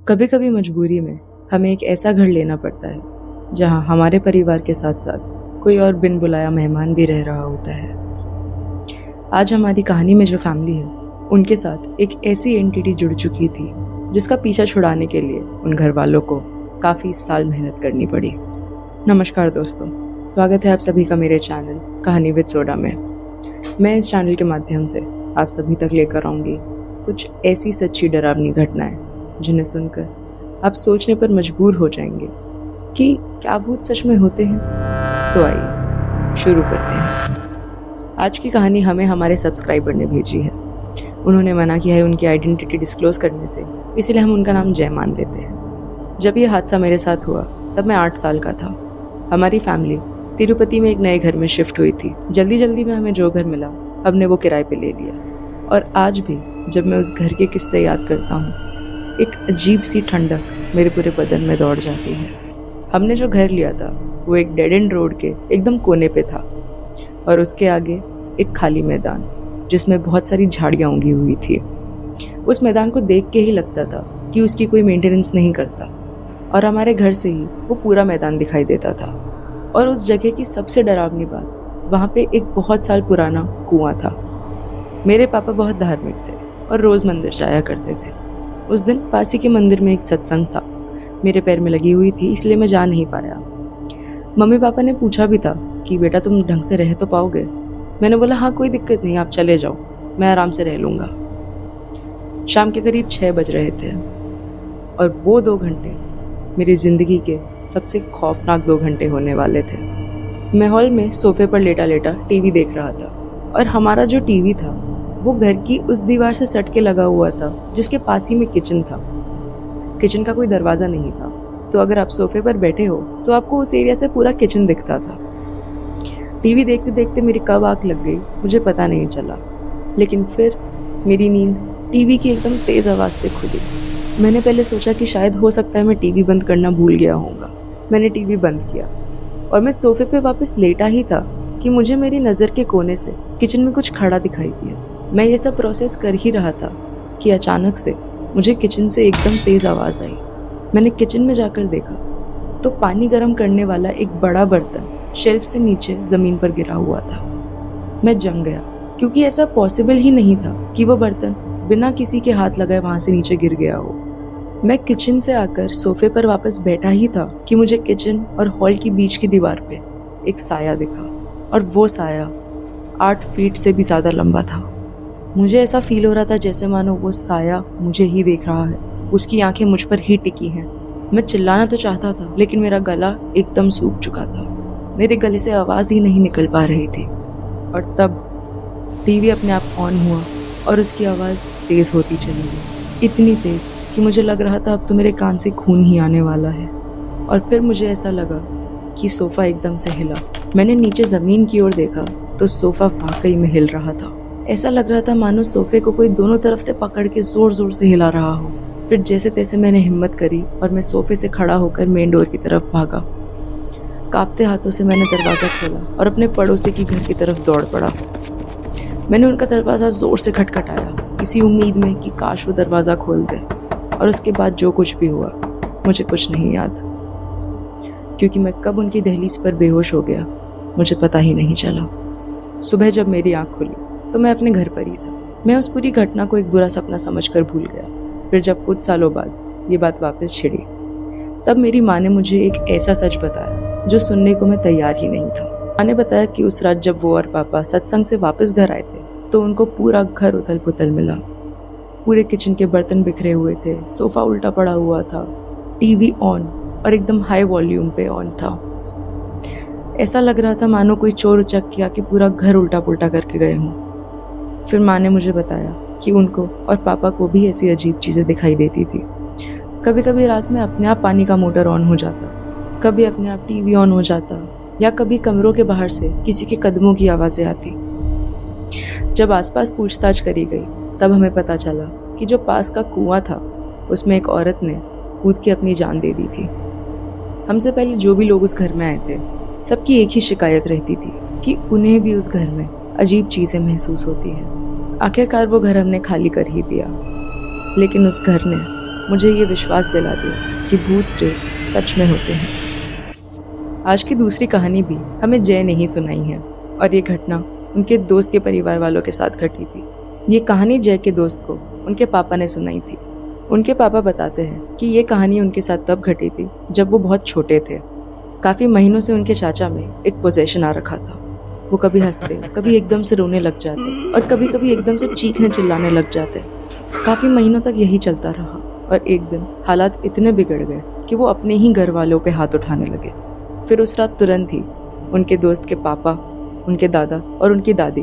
कभी कभी मजबूरी में हमें एक ऐसा घर लेना पड़ता है जहां हमारे परिवार के साथ साथ कोई और बिन बुलाया मेहमान भी रह रहा होता है। आज हमारी कहानी में जो फैमिली है उनके साथ एक ऐसी एंटिटी जुड़ चुकी थी जिसका पीछा छुड़ाने के लिए उन घर वालों को काफ़ी साल मेहनत करनी पड़ी। नमस्कार दोस्तों, स्वागत है आप सभी का मेरे चैनल कहानी विद सोडा में। मैं इस चैनल के माध्यम से आप सभी तक लेकर आऊँगी कुछ ऐसी सच्ची डरावनी घटनाएं जिन्हें सुनकर आप सोचने पर मजबूर हो जाएंगे कि क्या भूत सच में होते हैं। तो आइए शुरू करते हैं। आज की कहानी हमें हमारे सब्सक्राइबर ने भेजी है। उन्होंने मना किया है उनकी आइडेंटिटी डिस्क्लोज करने से, इसलिए हम उनका नाम जय मान लेते हैं। जब ये हादसा मेरे साथ हुआ तब मैं 8 साल का था। हमारी फैमिली तिरुपति में एक नए घर में शिफ्ट हुई थी। जल्दी में हमें जो घर मिला हमने वो किराए पे ले लिया, और आज भी जब मैं उस घर के किस्से याद करता हूँ एक अजीब सी ठंडक मेरे पूरे बदन में दौड़ जाती है। हमने जो घर लिया था वो एक डेड एंड रोड के एकदम कोने पे था, और उसके आगे एक खाली मैदान जिसमें बहुत सारी झाड़ियाँ उगी हुई थी। उस मैदान को देख के ही लगता था कि उसकी कोई मेंटेनेंस नहीं करता, और हमारे घर से ही वो पूरा मैदान दिखाई देता था। और उस जगह की सबसे डरावनी बात, वहाँ पे एक बहुत साल पुराना कुआं था। मेरे पापा बहुत धार्मिक थे और रोज़ मंदिर जाया करते थे। उस दिन पास ही के मंदिर में एक सत्संग था। मेरे पैर में लगी हुई थी, इसलिए मैं जा नहीं पाया। मम्मी पापा ने पूछा भी था कि बेटा तुम ढंग से रह तो पाओगे। मैंने बोला हाँ कोई दिक्कत नहीं, आप चले जाओ, मैं आराम से रह लूँगा। शाम के करीब 6 बज रहे थे, और वो 2 घंटे मेरी ज़िंदगी के सबसे खौफनाक 2 घंटे होने वाले थे। मैं हॉल में सोफे पर लेटा लेटा टीवी देख रहा था, और हमारा जो टीवी था वो घर की उस दीवार से सट के लगा हुआ था जिसके पास ही में किचन था। किचन का कोई दरवाज़ा नहीं था, तो अगर आप सोफे पर बैठे हो तो आपको उस एरिया से पूरा किचन दिखता था। टीवी देखते देखते मेरी कब आँख लग गई मुझे पता नहीं चला, लेकिन फिर मेरी नींद टीवी की एकदम तेज़ आवाज़ से खुली। मैंने पहले सोचा कि शायद हो सकता है मैं टीवी बंद करना भूल गया होऊंगा। मैंने टीवी बंद किया और मैं सोफे पे वापस लेटा ही था कि मुझे मेरी नज़र के कोने से किचन में कुछ खड़ा दिखाई दिया। मैं ये सब प्रोसेस कर ही रहा था कि अचानक से मुझे किचन से एकदम तेज़ आवाज़ आई। मैंने किचन में जाकर देखा तो पानी गर्म करने वाला एक बड़ा बर्तन शेल्फ से नीचे ज़मीन पर गिरा हुआ था। मैं जम गया, क्योंकि ऐसा पॉसिबल ही नहीं था कि वो बर्तन बिना किसी के हाथ लगाए वहाँ से नीचे गिर गया हो। मैं किचन से आकर सोफे पर वापस बैठा ही था कि मुझे किचन और हॉल की बीच की दीवार पे एक साया दिखा, और वो साया 8 फीट से भी ज़्यादा लंबा था। मुझे ऐसा फील हो रहा था जैसे मानो वो साया मुझे ही देख रहा है, उसकी आंखें मुझ पर ही टिकी हैं। मैं चिल्लाना तो चाहता था, लेकिन मेरा गला एकदम सूख चुका था। मेरे गले से आवाज़ ही नहीं निकल पा रही थी। और तब टीवी अपने आप ऑन हुआ और उसकी आवाज़ तेज़ होती चली गई, इतनी तेज़ कि मुझे लग रहा था अब तो मेरे कान से खून ही आने वाला है। और फिर मुझे ऐसा लगा कि सोफ़ा एकदम से हिला। मैंने नीचे ज़मीन की ओर देखा तो सोफ़ा वाकई में हिल रहा था। ऐसा लग रहा था मानो सोफ़े को कोई दोनों तरफ से पकड़ के ज़ोर ज़ोर से हिला रहा हो। फिर जैसे तैसे मैंने हिम्मत करी और मैं सोफ़े से खड़ा होकर मेन डोर की तरफ भागा। कांपते हाथों से मैंने दरवाज़ा खोला और अपने पड़ोसी की घर की तरफ दौड़ पड़ा। मैंने उनका दरवाज़ा ज़ोर से खटखटाया, इसी उम्मीद में कि काश वो दरवाज़ा खोल दे। और उसके बाद जो कुछ भी हुआ मुझे कुछ नहीं याद, क्योंकि मैं कब उनकी दहलीज पर बेहोश हो गया मुझे पता ही नहीं चला। सुबह जब मेरी आँख खुली तो मैं अपने घर पर ही था। मैं उस पूरी घटना को एक बुरा सपना समझकर भूल गया। फिर जब कुछ सालों बाद ये बात वापस छिड़ी, तब मेरी माँ ने मुझे एक ऐसा सच बताया जो सुनने को मैं तैयार ही नहीं था। माँ ने बताया कि उस रात जब वो और पापा सत्संग से वापस घर आए थे तो उनको पूरा घर उथल पुथल मिला। पूरे किचन के बर्तन बिखरे हुए थे, सोफ़ा उल्टा पड़ा हुआ था, टीवी ऑन और एकदम हाई वॉल्यूम पे ऑन था। ऐसा लग रहा था मानो कोई चोर उचक के आके पूरा घर उल्टा पुल्टा करके गए हों। फिर माँ ने मुझे बताया कि उनको और पापा को भी ऐसी अजीब चीज़ें दिखाई देती थी। कभी कभी रात में अपने आप पानी का मोटर ऑन हो जाता, कभी अपने आप टीवी ऑन हो जाता, या कभी कमरों के बाहर से किसी के कदमों की आवाज़ें आती। जब आसपास पूछताछ करी गई तब हमें पता चला कि जो पास का कुआं था उसमें एक औरत ने कूद के अपनी जान दे दी थी। हमसे पहले जो भी लोग उस घर में आए थे सबकी एक ही शिकायत रहती थी कि उन्हें भी उस घर में अजीब चीज़ें महसूस होती हैं। आखिरकार वो घर हमने खाली कर ही दिया, लेकिन उस घर ने मुझे ये विश्वास दिला दिया कि भूत प्रेत सच में होते हैं। आज की दूसरी कहानी भी हमें जय ने ही सुनाई है और ये घटना उनके दोस्त के परिवार वालों के साथ घटी थी। ये कहानी जय के दोस्त को उनके पापा ने सुनाई थी। उनके पापा बताते हैं कि ये कहानी उनके साथ तब घटी थी जब वो बहुत छोटे थे। काफ़ी महीनों से उनके चाचा में एक पोजेशन आ रखा था। वो कभी हंसते, कभी एकदम से रोने लग जाते और कभी कभी एकदम से चीखने चिल्लाने लग जाते। काफ़ी महीनों तक यही चलता रहा और एक दिन हालात इतने बिगड़ गए कि वो अपने ही घर वालों पे हाथ उठाने लगे। फिर उस रात तुरंत ही उनके दोस्त के पापा, उनके दादा और उनकी दादी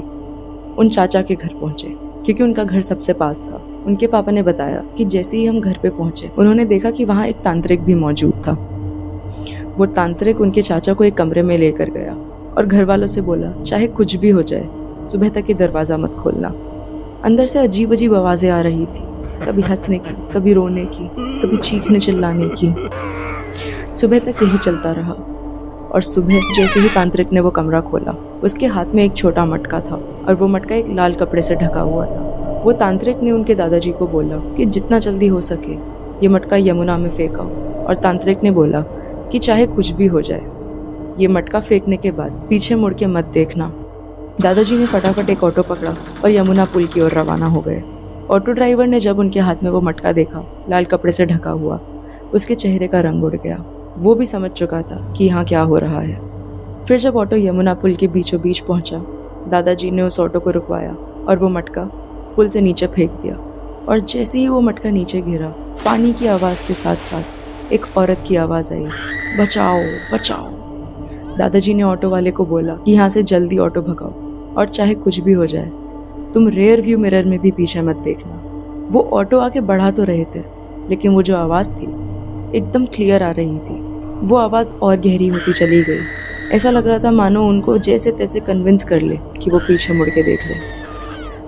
उन चाचा के घर पहुंचे क्योंकि उनका घर सबसे पास था। उनके पापा ने बताया कि जैसे ही हम घर पे पहुंचे उन्होंने देखा कि वहाँ एक तांत्रिक भी मौजूद था। वो तांत्रिक उनके चाचा को एक कमरे में लेकर गया और घर वालों से बोला, चाहे कुछ भी हो जाए सुबह तक ये दरवाज़ा मत खोलना। अंदर से अजीब अजीब आवाज़ें आ रही थी, कभी हंसने की, कभी रोने की, कभी चीखने चिल्लाने की। सुबह तक यही चलता रहा और सुबह जैसे ही तांत्रिक ने वो कमरा खोला, उसके हाथ में एक छोटा मटका था और वो मटका एक लाल कपड़े से ढका हुआ था। वो तांत्रिक ने उनके दादाजी को बोला कि जितना जल्दी हो सके ये मटका यमुना में फेंका और तांत्रिक ने बोला कि चाहे कुछ भी हो जाए ये मटका फेंकने के बाद पीछे मुड़ के मत देखना। दादाजी ने फटाफट एक ऑटो पकड़ा और यमुना पुल की ओर रवाना हो गए। ऑटो ड्राइवर ने जब उनके हाथ में वो मटका देखा, लाल कपड़े से ढका हुआ, उसके चेहरे का रंग उड़ गया। वो भी समझ चुका था कि यहाँ क्या हो रहा है। फिर जब ऑटो यमुना पुल के बीचों बीच पहुंचा, दादाजी ने उस ऑटो को रुकवाया और वो मटका पुल से नीचे फेंक दिया। और जैसे ही वो मटका नीचे गिरा, पानी की आवाज़ के साथ साथ एक औरत की आवाज़ आई, बचाओ बचाओ। दादाजी ने ऑटो वाले को बोला कि यहाँ से जल्दी ऑटो भगाओ और चाहे कुछ भी हो जाए तुम रेयर व्यू मिरर में भी पीछे मत देखना। वो ऑटो आगे बढ़ा तो रहे थे लेकिन वो जो आवाज़ थी एकदम क्लियर आ रही थी। वो आवाज़ और गहरी होती चली गई। ऐसा लग रहा था मानो उनको जैसे तैसे कन्विंस कर ले कि वो पीछे मुड़ के देख ले,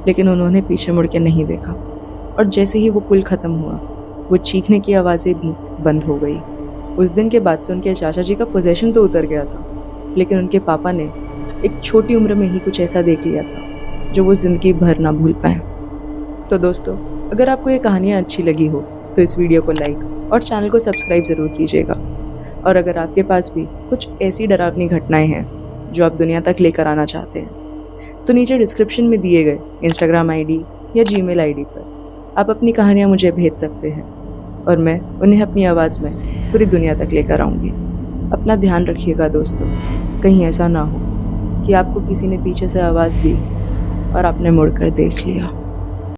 लेकिन उन्होंने पीछे मुड़ के नहीं देखा। और जैसे ही वो पुल ख़त्म हुआ, वो चीखने की आवाज़ें भी बंद हो गई। उस दिन के बाद से उनके चाचा जी का पोजेशन तो उतर गया था, लेकिन उनके पापा ने एक छोटी उम्र में ही कुछ ऐसा देख लिया था जो वो ज़िंदगी भर ना भूल पाए। तो दोस्तों, अगर आपको ये कहानियाँ अच्छी लगी हो तो इस वीडियो को लाइक और चैनल को सब्सक्राइब ज़रूर कीजिएगा। और अगर आपके पास भी कुछ ऐसी डरावनी घटनाएं हैं जो आप दुनिया तक लेकर आना चाहते हैं तो नीचे डिस्क्रिप्शन में दिए गए इंस्टाग्राम आईडी या जीमेल आईडी पर आप अपनी कहानियाँ मुझे भेज सकते हैं और मैं उन्हें अपनी आवाज़ में पूरी दुनिया तक लेकर आऊँगी। अपना ध्यान रखिएगा दोस्तों, कहीं ऐसा ना हो कि आपको किसी ने पीछे से आवाज़ दी और आपने मुड़कर देख लिया।